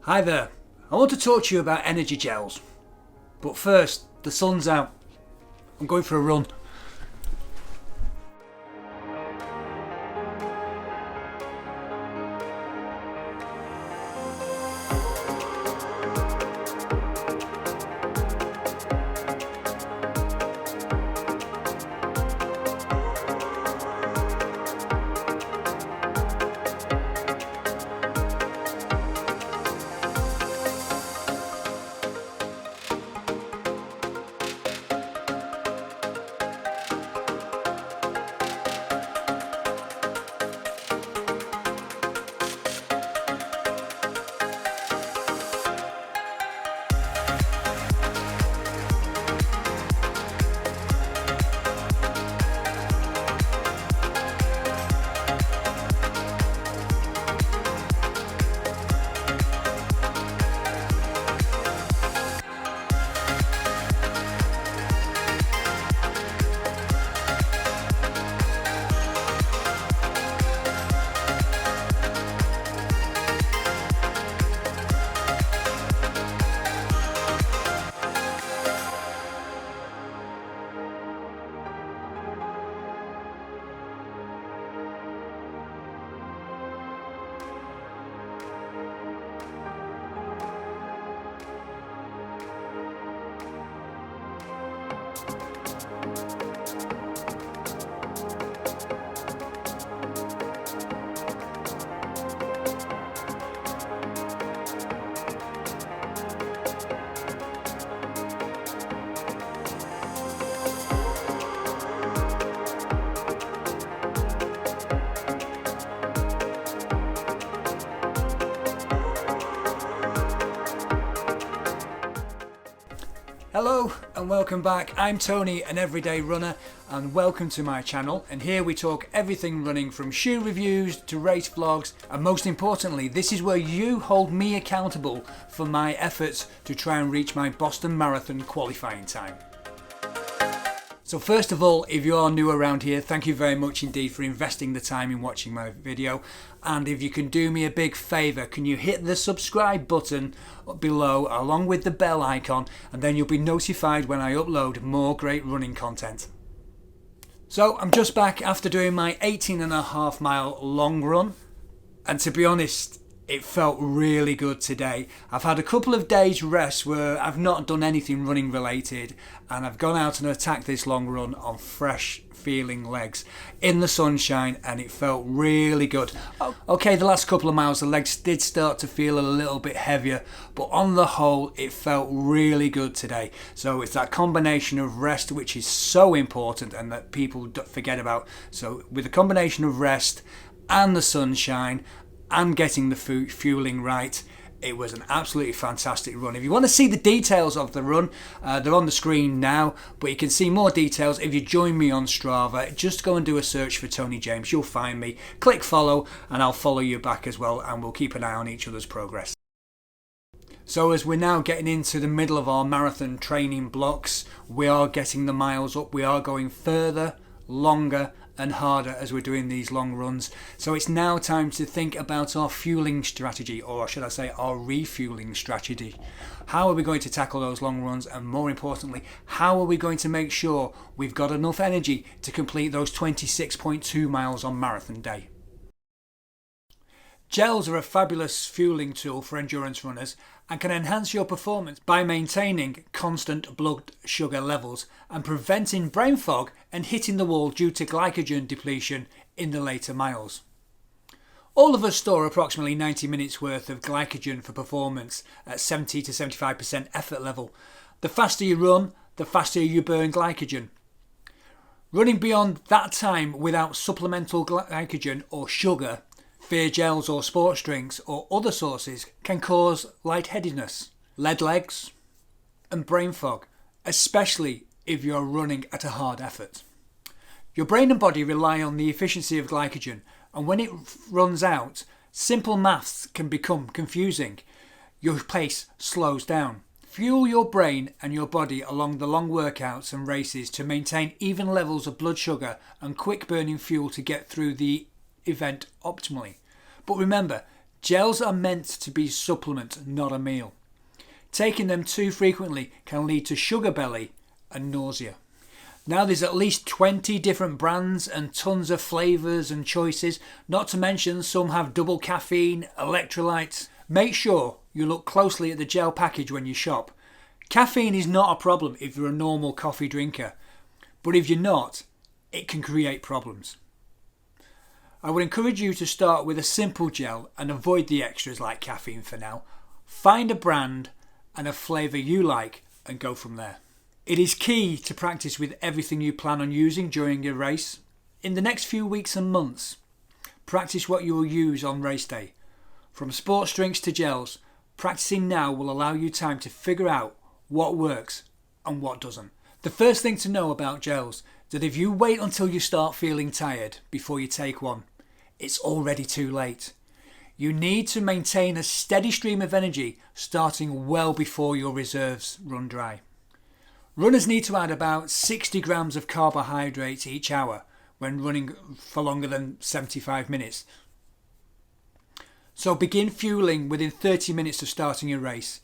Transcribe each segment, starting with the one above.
Hi there, I want to talk to you about energy gels. But first, the sun's out. I'm going for a run. Hello and welcome back. I'm Tony, an everyday runner, and welcome to my channel. And here we talk everything running, from shoe reviews to race vlogs, and most importantly, this is where you hold me accountable for my efforts to try and reach my Boston Marathon qualifying time. So first of all, if you are new around here, thank you very much indeed for investing the time in watching my video. And if you can do me a big favour, can you hit the subscribe button below along with the bell icon, and then you'll be notified when I upload more great running content. So I'm just back after doing my 18.5 mile long run, and to be honest, it felt really good today. I've had a couple of days rest where I've not done anything running related, and I've gone out and attacked this long run on fresh feeling legs in the sunshine, and it felt really good. Okay, the last couple of miles the legs did start to feel a little bit heavier, but on the whole it felt really good today. So it's that combination of rest which is so important and that people forget about. So with a combination of rest and the sunshine and getting the fueling right, it was an absolutely fantastic run. If you want to see the details of the run, they're on the screen now, but you can see more details if you join me on Strava. Just go and do a search for Tony James, you'll find me. Click follow and I'll follow you back as well, and we'll keep an eye on each other's progress. So as we're now getting into the middle of our marathon training blocks, we are getting the miles up, we are going further, longer and harder as we're doing these long runs. So it's now time to think about our fueling strategy, or should I say our refueling strategy. How are we going to tackle those long runs, and more importantly, how are we going to make sure we've got enough energy to complete those 26.2 miles on marathon day? Gels are a fabulous fueling tool for endurance runners and can enhance your performance by maintaining constant blood sugar levels and preventing brain fog and hitting the wall due to glycogen depletion in the later miles. All of us store approximately 90 minutes worth of glycogen for performance at 70 to 75% effort level. The faster you run, the faster you burn glycogen. Running beyond that time without supplemental glycogen or sugar, via gels or sports drinks or other sources, can cause lightheadedness, lead legs and brain fog, especially if you're running at a hard effort. Your brain and body rely on the efficiency of glycogen, and when it runs out, simple maths can become confusing. Your pace slows down. Fuel your brain and your body along the long workouts and races to maintain even levels of blood sugar and quick burning fuel to get through the event optimally. But remember, Gels are meant to be a supplement, not a meal. Taking them too frequently can lead to sugar belly and nausea. Now there's at least 20 different brands and tons of flavours and choices, not to mention some have double caffeine, electrolytes. Make sure you look closely at the gel package when you shop. Caffeine is not a problem if you're a normal coffee drinker, but if you're not, it can create problems. I would encourage you to start with a simple gel and avoid the extras like caffeine for now. Find a brand and a flavour you like and go from there. It is key to practice with everything you plan on using during your race. In the next few weeks and months, practice what you will use on race day. From sports drinks to gels, practicing now will allow you time to figure out what works and what doesn't. The first thing to know about gels is that if you wait until you start feeling tired before you take one, it's already too late. You need to maintain a steady stream of energy starting well before your reserves run dry. Runners need to add about 60 grams of carbohydrates each hour when running for longer than 75 minutes. So begin fueling within 30 minutes of starting your race.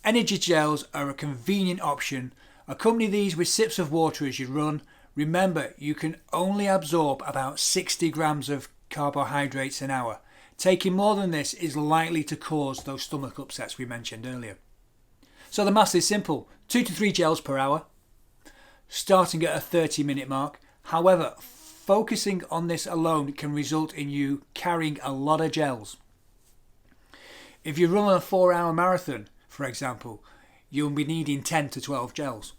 Energy gels are a convenient option. Accompany these with sips of water as you run. Remember, you can only absorb about 60 grams of carbohydrates an hour. Taking more than this is likely to cause those stomach upsets we mentioned earlier. So the math is simple, 2 to 3 gels per hour, starting at a 30-minute mark. However, focusing on this alone can result in you carrying a lot of gels. If you run a 4-hour marathon, for example, you'll be needing 10 to 12 gels.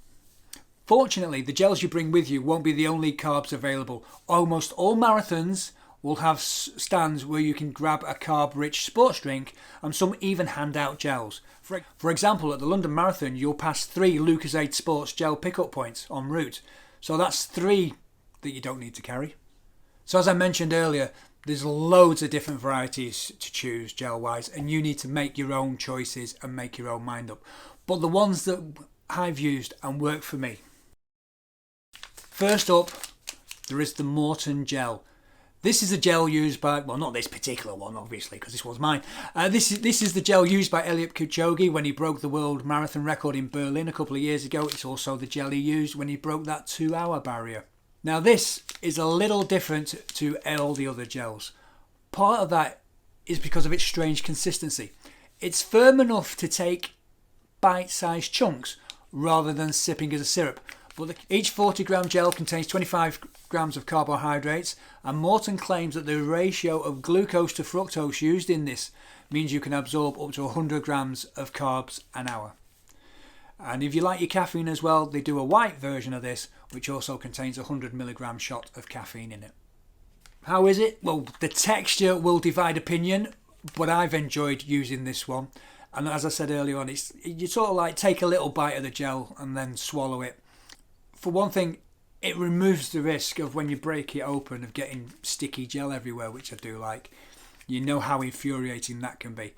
Fortunately, the gels you bring with you won't be the only carbs available. Almost all marathons will have stands where you can grab a carb-rich sports drink, and some even hand out gels. For example, at the London Marathon, you'll pass 3 Lucozade Sports gel pickup points en route. So that's 3 that you don't need to carry. So as I mentioned earlier, there's loads of different varieties to choose gel-wise, and you need to make your own choices and make your own mind up. But the ones that I've used and work for me. First up, there is the Maurten gel. This is the gel used by, well, not this particular one, obviously, because this was mine. This is the gel used by Eliud Kipchoge when he broke the world marathon record in Berlin a couple of years ago. It's also the gel he used when he broke that 2-hour barrier. Now, this is a little different to all the other gels. Part of that is because of its strange consistency. It's firm enough to take bite-sized chunks rather than sipping as a syrup. But each 40-gram gel contains 25 grams of carbohydrates, and Maurten claims that the ratio of glucose to fructose used in this means you can absorb up to 100 grams of carbs an hour. And if you like your caffeine as well, they do a white version of this, which also contains a 100 milligram shot of caffeine in it. How is it? Well, the texture will divide opinion, but I've enjoyed using this one. And as I said earlier on, you sort of like take a little bite of the gel and then swallow it. For one thing, it removes the risk of when you break it open of getting sticky gel everywhere, which I do like. You know how infuriating that can be.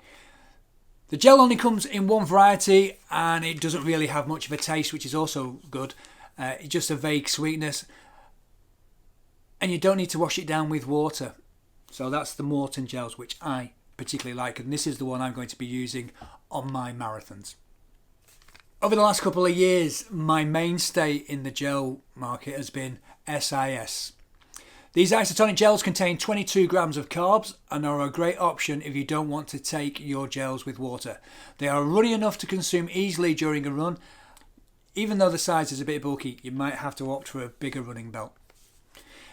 The gel only comes in one variety and it doesn't really have much of a taste, which is also good. It's just a vague sweetness. And you don't need to wash it down with water. So that's the Maurten gels, which I particularly like. And this is the one I'm going to be using on my marathons. Over the last couple of years, my mainstay in the gel market has been SIS. These isotonic gels contain 22 grams of carbs and are a great option if you don't want to take your gels with water. They are runny enough to consume easily during a run. Even though the size is a bit bulky, you might have to opt for a bigger running belt.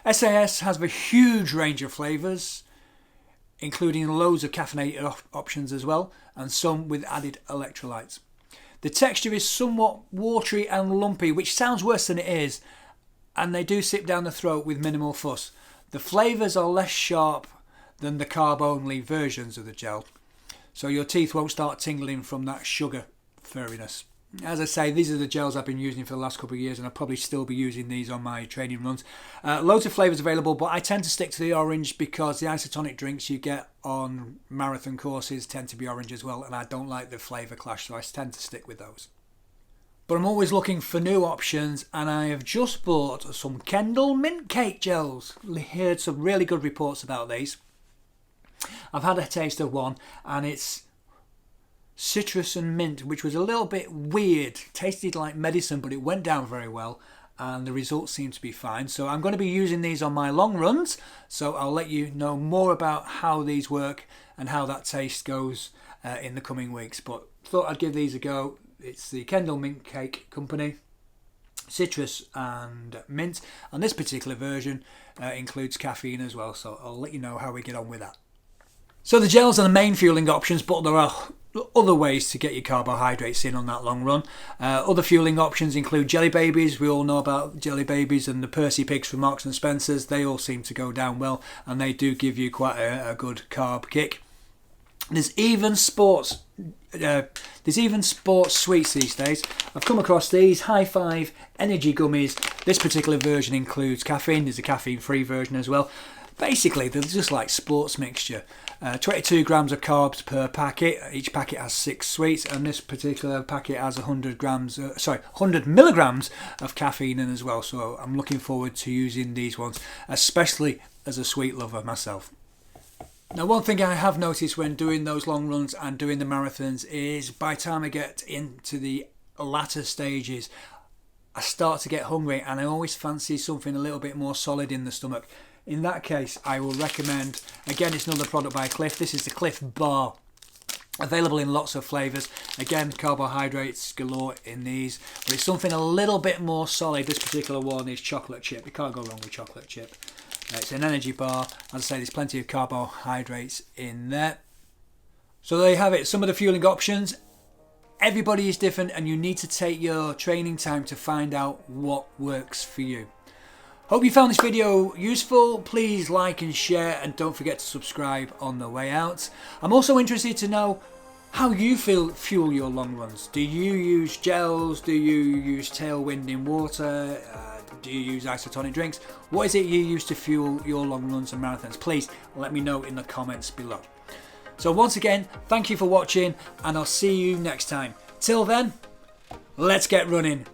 SIS has a huge range of flavours, including loads of caffeinated options as well, and some with added electrolytes. The texture is somewhat watery and lumpy, which sounds worse than it is, and they do sip down the throat with minimal fuss. The flavours are less sharp than the carb-only versions of the gel, so your teeth won't start tingling from that sugar furriness. As I say, these are the gels I've been using for the last couple of years, and I'll probably still be using these on my training runs. Loads of flavours available, but I tend to stick to the orange because the isotonic drinks you get on marathon courses tend to be orange as well, and I don't like the flavour clash, so I tend to stick with those. But I'm always looking for new options, and I have just bought some Kendall Mint Cake gels. Heard some really good reports about these. I've had a taste of one, and it's citrus and mint, which was a little bit weird. Tasted like medicine, but it went down very well, and the results seem to be fine. So I'm going to be using these on my long runs, so I'll let you know more about how these work and how that taste goes in the coming weeks. But thought I'd give these a go. It's the Kendal Mint Cake Company, citrus and mint, and this particular version includes caffeine as well, so I'll let you know how we get on with that. So the gels are the main fueling options, but there are other ways to get your carbohydrates in on that long run. Other fueling options include Jelly Babies. We all know about Jelly Babies and the Percy Pigs from Marks and Spencer's. They all seem to go down well, and they do give you quite a good carb kick. There's even sports sweets these days. I've come across these High Five energy gummies. This particular version includes caffeine. There's a caffeine-free version as well. Basically, they're just like sports mixture. 22 grams of carbs per packet. Each packet has 6 sweets, and this particular packet has 100 milligrams of caffeine in as well. So I'm looking forward to using these ones, especially as a sweet lover myself. Now, one thing I have noticed when doing those long runs and doing the marathons is by the time I get into the latter stages, I start to get hungry, and I always fancy something a little bit more solid in the stomach. In that case, I will recommend, again, it's another product by Clif. This is the Clif Bar, available in lots of flavours. Again, carbohydrates galore in these, but it's something a little bit more solid. This particular one is chocolate chip. You can't go wrong with chocolate chip. It's an energy bar. As I say, there's plenty of carbohydrates in there. So there you have it, some of the fueling options. Everybody is different, and you need to take your training time to find out what works for you. Hope you found this video useful. Please like and share, and don't forget to subscribe on the way out. I'm also interested to know how you fuel your long runs. Do you use gels? Do you use Tailwind in water? Do you use isotonic drinks? What is it you use to fuel your long runs and marathons? Please let me know in the comments below. So once again, thank you for watching, and I'll see you next time. Till then, let's get running.